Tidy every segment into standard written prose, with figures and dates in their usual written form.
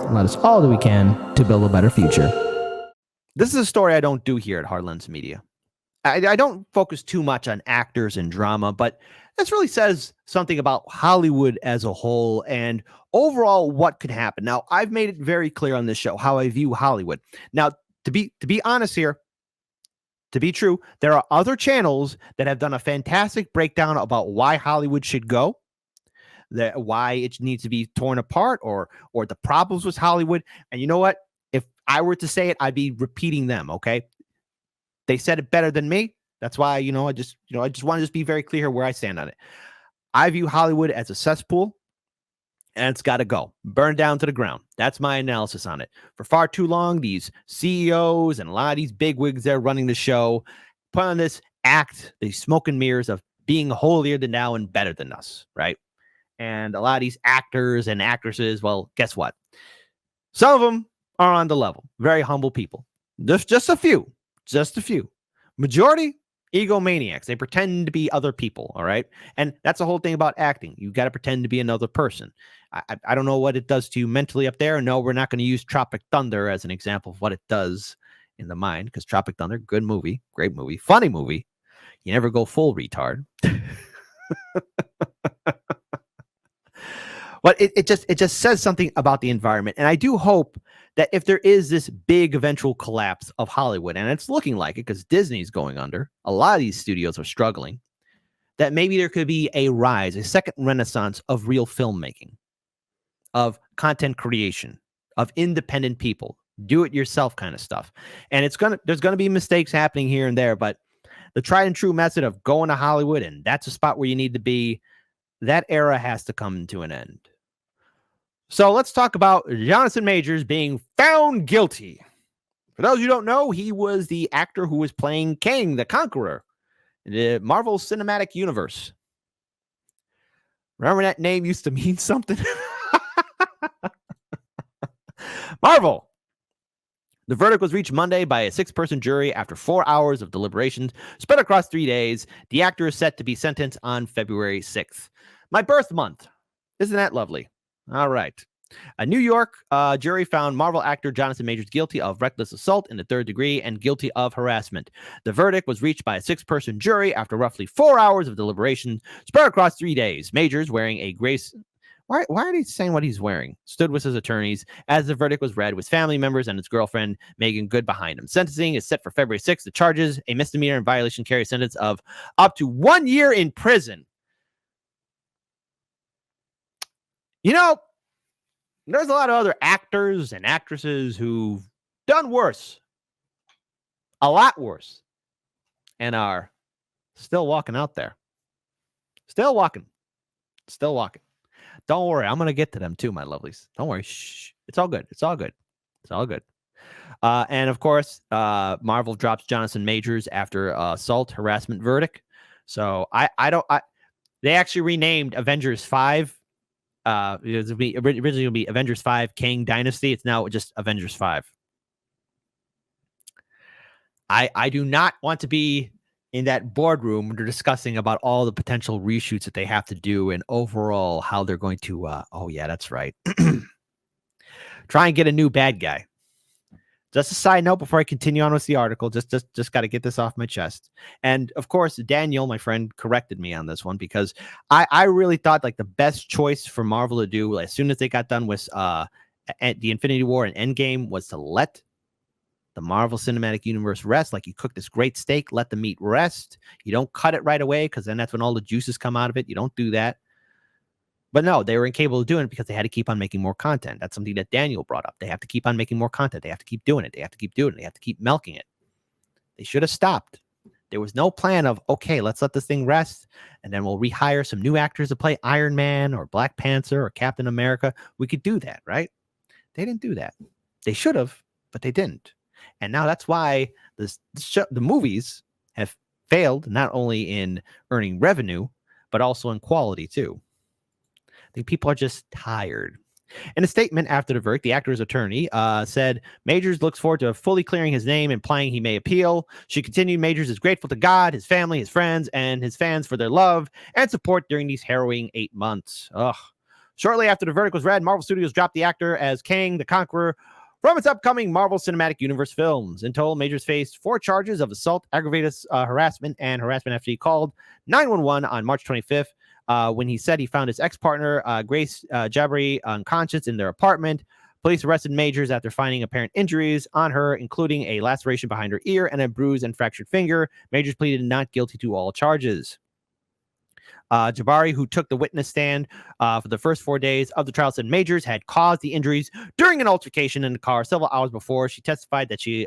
and let us all do we can to build a better future. This is a story I don't do here at Hard Lens Media. I don't focus too much on actors and drama, but this really says something about Hollywood as a whole and overall what could happen. Now, I've made it very clear on this show how I view Hollywood. Now, to be honest here, to be true, there are other channels that have done a fantastic breakdown about why Hollywood should go, why it needs to be torn apart, or the problems with Hollywood. And you know what? If I were to say it, I'd be repeating them. Okay, they said it better than me. That's why I just want to just be very clear where I stand on it. I view Hollywood as a cesspool, and it's got to go, burn down to the ground. That's my analysis on it. For far too long, these CEOs and a lot of these bigwigs that are running the show put on this act, these smoke and mirrors of being holier than thou and better than us, right? And a lot of these actors and actresses, well, guess what? Some of them are on the level, very humble people. Just a few. Majority, egomaniacs. They pretend to be other people, all right? And that's the whole thing about acting. You got to pretend to be another person. I don't know what it does to you mentally up there. No, we're not going to use Tropic Thunder as an example of what it does in the mind, because Tropic Thunder, good movie, great movie, funny movie. You never go full retard. But it just says something about the environment. And I do hope that if there is this big eventual collapse of Hollywood, and it's looking like it because Disney's going under, a lot of these studios are struggling, that maybe there could be a rise, a second renaissance of real filmmaking, of content creation, of independent people, do-it-yourself kind of stuff. And there's gonna be mistakes happening here and there, but the tried and true method of going to Hollywood and that's a spot where you need to be, that era has to come to an end. So let's talk about Jonathan Majors being found guilty. For those who don't know, he was the actor who was playing Kang the Conqueror in the Marvel Cinematic Universe. Remember that name used to mean something? Marvel. The verdict was reached Monday by a 6-person jury after 4 hours of deliberations spread across 3 days. The actor is set to be sentenced on February 6th. My birth month. Isn't that lovely? All right. A New York jury found Marvel actor Jonathan Majors guilty of reckless assault in the 3rd degree and guilty of harassment. The verdict was reached by a 6-person jury after roughly 4 hours of deliberation spread across 3 days. Majors, wearing a gray... Why are they saying what he's wearing? Stood with his attorneys as the verdict was read, with family members and his girlfriend, Megan Good, behind him. Sentencing is set for February 6th. The charges, a misdemeanor and violation, carry a sentence of up to 1 year in prison. There's a lot of other actors and actresses who've done worse, a lot worse, and are still walking out there. Still walking. Don't worry, I'm going to get to them too, my lovelies. Don't worry. Shh. It's all good. And of course, Marvel drops Jonathan Majors after assault harassment verdict. So they actually renamed Avengers 5. It was originally going to be Avengers 5 Kang Dynasty. It's now just Avengers 5. I do not want to be in that boardroom when they're discussing about all the potential reshoots that they have to do and overall how they're going to, oh yeah, that's right. Try and get a new bad guy. Just a side note before I continue on with the article, just got to get this off my chest. And of course, Daniel, my friend, corrected me on this one because I really thought like the best choice for Marvel to do as soon as they got done with the Infinity War and Endgame was to let the Marvel Cinematic Universe rest. Like you cook this great steak, let the meat rest. You don't cut it right away because then that's when all the juices come out of it. You don't do that. But no, they were incapable of doing it because they had to keep on making more content. That's something that Daniel brought up. They have to keep on making more content. They have to keep doing it. They have to keep milking it. They should have stopped. There was no plan of, okay, let's let this thing rest, and then we'll rehire some new actors to play Iron Man or Black Panther or Captain America. We could do that, right? They didn't do that. They should have, but they didn't. And now that's why the movies have failed, not only in earning revenue, but also in quality too. I think people are just tired. In a statement after the verdict, the actor's attorney said Majors looks forward to fully clearing his name, implying he may appeal. She continued, Majors is grateful to God, his family, his friends, and his fans for their love and support during these harrowing 8 months. Ugh. Shortly after the verdict was read, Marvel Studios dropped the actor as Kang the Conqueror from its upcoming Marvel Cinematic Universe films. In total, Majors faced 4 charges of assault, aggravated harassment, and harassment after he called 911 on March 25th when he said he found his ex-partner, Grace Jabari, unconscious in their apartment. Police arrested Majors after finding apparent injuries on her, including a laceration behind her ear and a bruised and fractured finger. Majors pleaded not guilty to all charges. Jabari, who took the witness stand for the first 4 days of the trial, said Majors had caused the injuries during an altercation in the car several hours before. She testified that the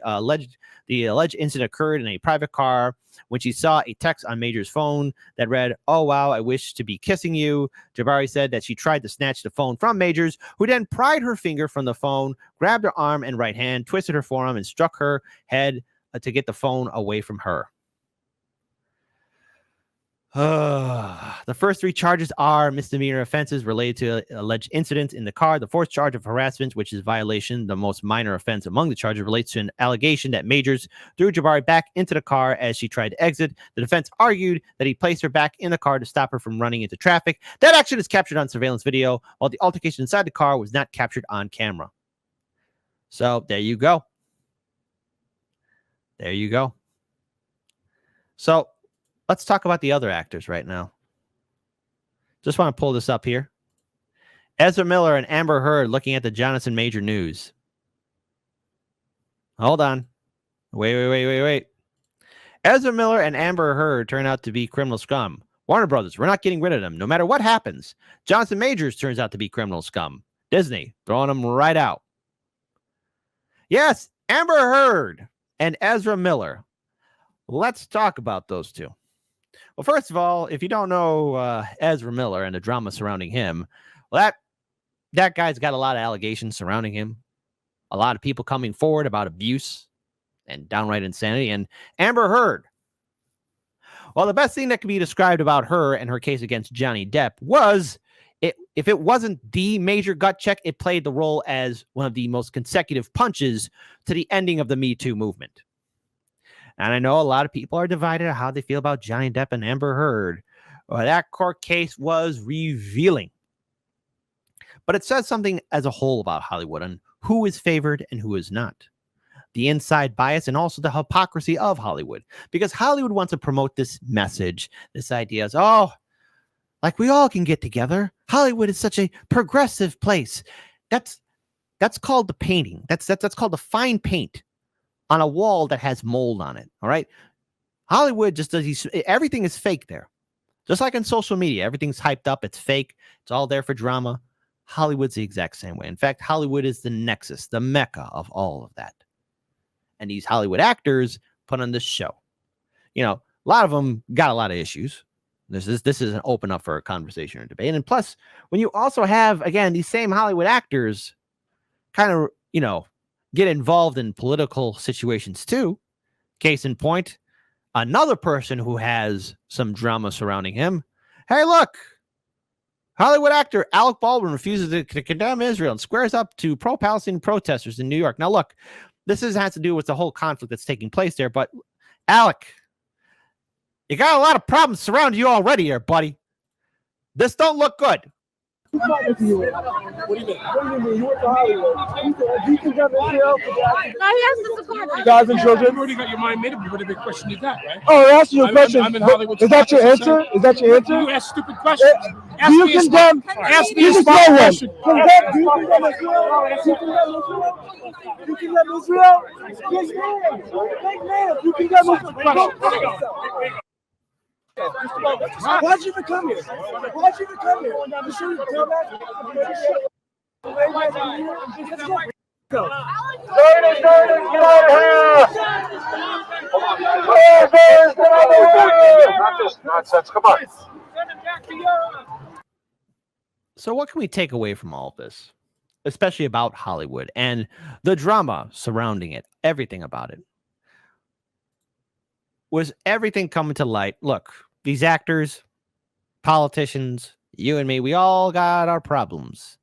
alleged incident occurred in a private car when she saw a text on Majors' phone that read, "Oh, wow, I wish to be kissing you." Jabari said that she tried to snatch the phone from Majors, who then pried her finger from the phone, grabbed her arm and right hand, twisted her forearm, and struck her head to get the phone away from her. The first 3 charges are misdemeanor offenses related to alleged incidents in the car. The 4th charge of harassment, which is violation, the most minor offense among the charges, relates to an allegation that Majors threw Jabari back into the car as she tried to exit. The defense argued that he placed her back in the car to stop her from running into traffic. That action is captured on surveillance video, while the altercation inside the car was not captured on camera. So there you go. There you go. So let's talk about the other actors right now. Just want to pull this up here. Ezra Miller and Amber Heard looking at the Jonathan Major news. Hold on. Wait. Ezra Miller and Amber Heard turn out to be criminal scum. Warner Brothers, we're not getting rid of them. No matter what happens. Jonathan Majors turns out to be criminal scum. Disney, throwing them right out. Yes, Amber Heard and Ezra Miller. Let's talk about those two. Well, first of all, if you don't know Ezra Miller and the drama surrounding him, well, that guy's got a lot of allegations surrounding him. A lot of people coming forward about abuse and downright insanity. And Amber Heard, well, the best thing that can be described about her and her case against Johnny Depp was, if it wasn't the major gut check, it played the role as one of the most consecutive punches to the ending of the Me Too movement. And I know a lot of people are divided on how they feel about Johnny Depp and Amber Heard. Well, that court case was revealing. But it says something as a whole about Hollywood and who is favored and who is not. The inside bias and also the hypocrisy of Hollywood. Because Hollywood wants to promote this message, this idea is, oh, like we all can get together. Hollywood is such a progressive place. That's called the painting. That's called the fine paint on a wall that has mold on it. All right. Hollywood just does everything is fake there. Just like in social media, everything's hyped up. It's fake. It's all there for drama. Hollywood's the exact same way. In fact, Hollywood is the nexus, the mecca of all of that. And these Hollywood actors put on this show. You know, a lot of them got a lot of issues. This is an open up for a conversation or debate. And plus, when you also have, again, these same Hollywood actors kind of, you know, get involved in political situations too. Case in point, another person who has some drama surrounding him. Hey, look, Hollywood actor Alec Baldwin refuses to condemn Israel and squares up to pro-Palestinian protesters in New York. Now, look, this has to do with the whole conflict that's taking place there. But Alec, you got a lot of problems surrounding you already here, buddy. This don't look good. What do you mean? What do you mean? You went to Hollywood. You condemn Israel for that? No, he has to support. Guys and children. You already got your mind made up. You would have been questioning that, right? Oh, I asked you a question. I'm in Hollywood. Is that your answer? Is that your answer? You ask stupid questions. Do you condemn? Ask me You a just smart know one. question. Do you condemn Israel? Do you condemn Israel? You condemn Israel? Big man. Big man. You condemn Israel. Why'd you even come here? Why'd you even come here? You sure you tell that? Not this nonsense. Come on. So what can we take away from all of this, especially about Hollywood and the drama surrounding it, everything about it? Was everything coming to light? Look, these actors, politicians, you and me, we all got our problems.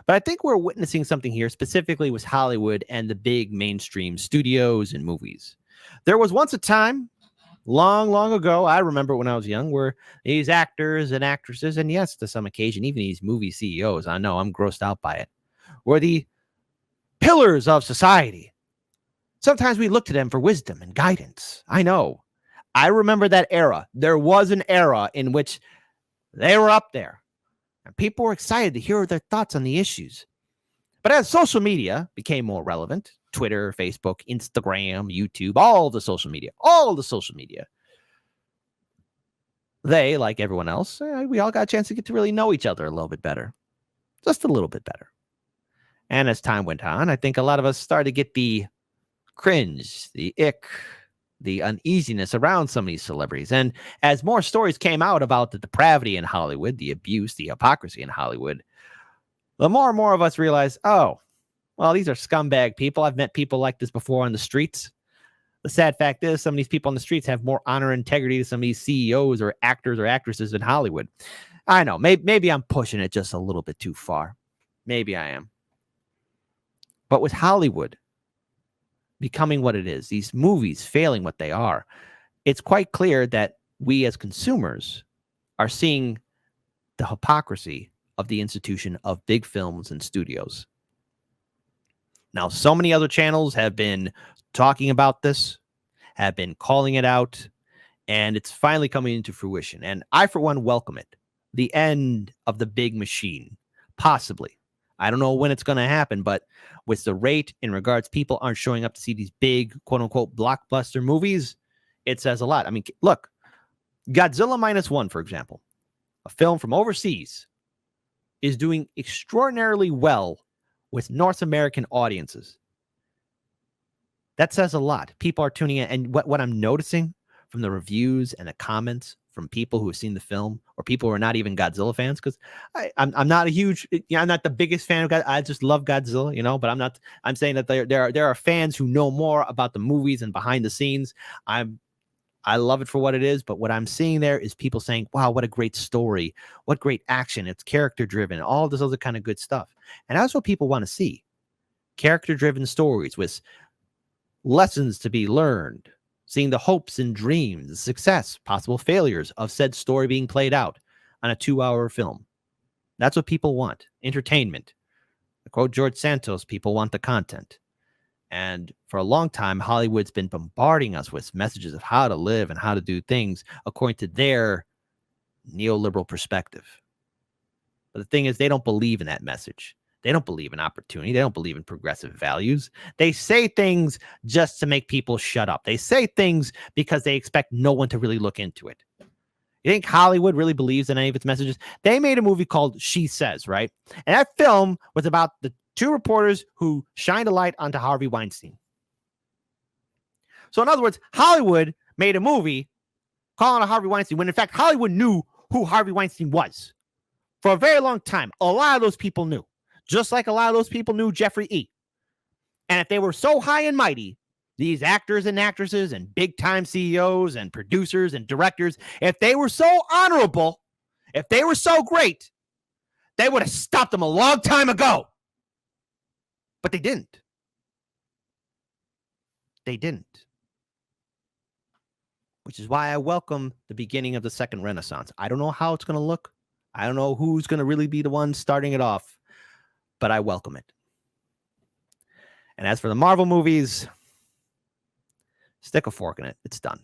But I think we're witnessing something here, specifically with Hollywood and the big mainstream studios and movies. There was once a time long, long ago, I remember when I was young, were these actors and actresses, and yes, to some occasion, even these movie CEOs, I know I'm grossed out by it, were the pillars of society. Sometimes we look to them for wisdom and guidance. I know. I remember that era. There was an era in which they were up there, and people were excited to hear their thoughts on the issues. But as social media became more relevant, Twitter, Facebook, Instagram, YouTube, all the social media, they, like everyone else, we all got a chance to get to really know each other a little bit better. Just a little bit better. And as time went on, I think a lot of us started to get the cringe, the ick, the uneasiness around some of these celebrities. And as more stories came out about the depravity in Hollywood, the abuse, the hypocrisy in Hollywood, the more and more of us realized, oh, well, these are scumbag people. I've met people like this before on the streets. The sad fact is some of these people on the streets have more honor and integrity than some of these CEOs or actors or actresses in Hollywood. I know, maybe I'm pushing it just a little bit too far. Maybe I am. But with Hollywood becoming what it is, these movies failing what they are, it's quite clear that we as consumers are seeing the hypocrisy of the institution of big films and studios. Now, so many other channels have been talking about this, have been calling it out, and it's finally coming into fruition. And I, for one, welcome it. The end of the big machine, possibly. I don't know when it's going to happen, but with the rate in regards, people aren't showing up to see these big, quote unquote, blockbuster movies. It says a lot. I mean, look, Godzilla -1, for example, a film from overseas, is doing extraordinarily well with North American audiences. That says a lot. People are tuning in. And what I'm noticing from the reviews and the comments from people who have seen the film, or people who are not even Godzilla fans, because I'm not a huge, I'm not the biggest fan of God. I just love Godzilla, but I'm saying that there are fans who know more about the movies and behind the scenes. I love it for what it is, but what I'm seeing there is people saying, wow, what a great story, what great action, it's character driven, all this other kind of good stuff. And that's what people want to see. Character driven stories with lessons to be learned, seeing the hopes and dreams, the success, possible failures of said story being played out on a 2-hour film. That's what people want. Entertainment. To quote George Santos, people want the content. And for a long time, Hollywood's been bombarding us with messages of how to live and how to do things according to their neoliberal perspective. But the thing is, they don't believe in that message. They don't believe in opportunity. They don't believe in progressive values. They say things just to make people shut up. They say things because they expect no one to really look into it. You think Hollywood really believes in any of its messages? They made a movie called She Says, right? And that film was about the 2 reporters who shined a light onto Harvey Weinstein. So in other words, Hollywood made a movie calling on Harvey Weinstein when in fact Hollywood knew who Harvey Weinstein was. For a very long time, a lot of those people knew. Just like a lot of those people knew Jeffrey E. And if they were so high and mighty, these actors and actresses and big-time CEOs and producers and directors, if they were so honorable, if they were so great, they would have stopped them a long time ago. But they didn't. They didn't. Which is why I welcome the beginning of the second Renaissance. I don't know how it's going to look. I don't know who's going to really be the one starting it off, but I welcome it. And as for the Marvel movies, stick a fork in it. It's done.